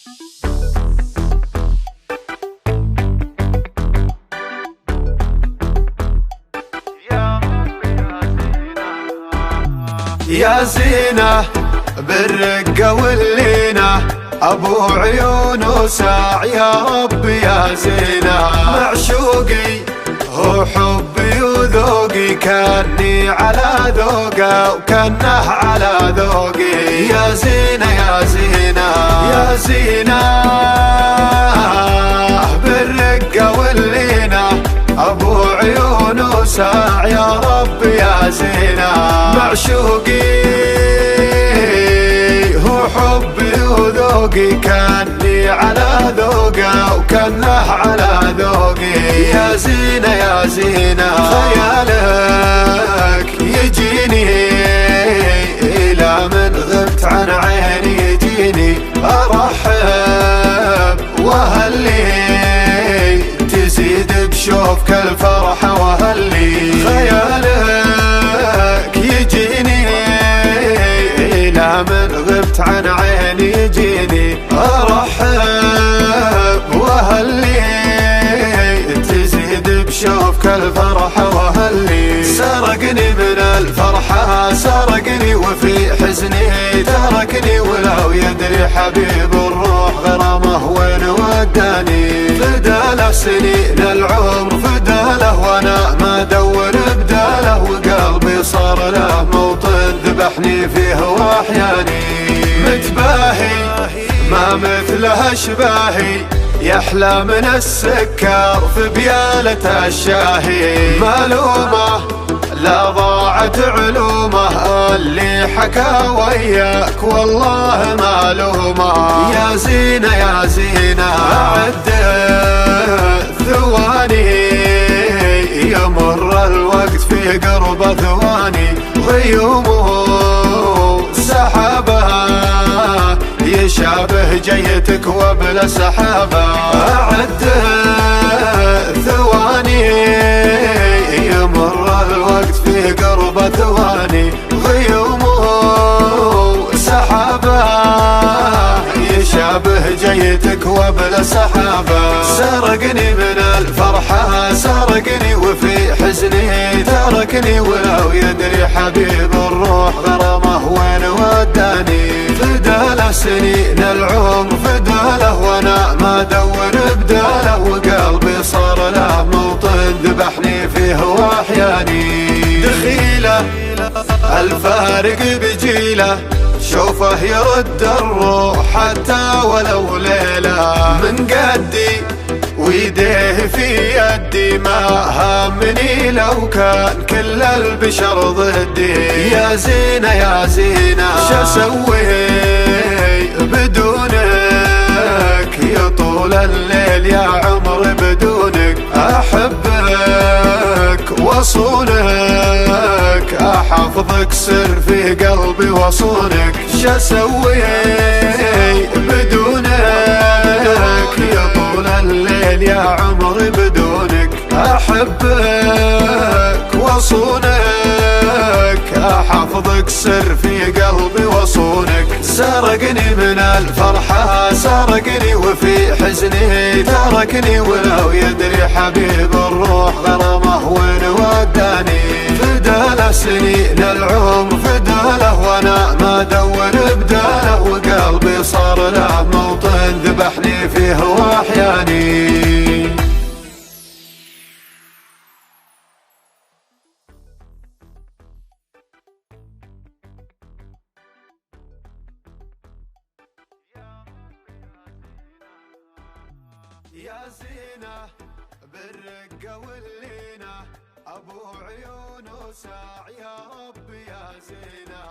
يا زينة بالرقة واللينة، أبو عيون وساع يا رب يا زينة. معشوقي هو حبي وذوقي، كاني على ذوقه وكانه على ذوقي. يا زينة يا زينة يا زينة بالرقة واللينة، أبو عيون وساع يا رب يا زينة. معشوقي هو حبي وذوقي، كاني على ذوقه وكانه على ذوقي. يا زينة يا زينة خيالك يجيني، إلى من غبت عن عيني يجيني. أرحب وأهلي تزيد بشوفك الفرحة وأهلي. خيالك يجيني، إلى من غبت عن عيني يجيني. أرحب وأهلي تزيد بشوفك الفرحة وأهلي. سرقني من الفرحة سرقني، وفي حزني تركني، ولو يدري حبيب الروح غرامه وين وداني. فداله سنين العمر فداله، وانا ما ادور بداله، وقلبي صار له موطن ذبحني فيه واحياني. متباهي ما مثله اشباهي، يحلى من السكر في بيالة الشاهي. مالومه لا ضاعت علومه، اللي حكى وياك والله مالومه. يا زينة يا زينة أعد ثواني، يمر الوقت في قرب ثواني. غيومه سحابه يشابه جيتك وبلا سحابه. أعد ثواني يمر الوقت في قرب ثواني. غيومه سحابه يشابه جيتك وبلا سحابه. سرقني من الفرحة سرقني، وفي حزني تركني، ولو يدري حبيب الروح غرامه وين وداني. فداله سنين العمر فداله، وانا ما ادور بداله، وقلبي صار له موطن ذبحني فيه واحياني. دخيله الفارق بجيله، شوفه يرد الروح حتى ولو ليلة. من قدي ويديه في يدي، ما هامني لو كان كل البشر ضدي. يا زينة يا زينة شسوي بدونك، يا طول الليل يا عمر بدونك. أحبك وصونك، أحفظك سر في قلبي وصونك. شسوي بدونك، يا طول الليل يا عمر بدونك. أحبك وصونك، أحفظك سر في قلبي وصونك. سرقني من الفرحة سرقني، وفي حزني تركني، ولو يدري حبيب الروح غرامه وين وداني. فداله سنين العمر فداله، وانا ما ادور بداله، وقلبي صار له موطن ذبحني فيه واحياني. يا زينة بالرقة واللينة، أبو عيون وساع يا رب يا زينة.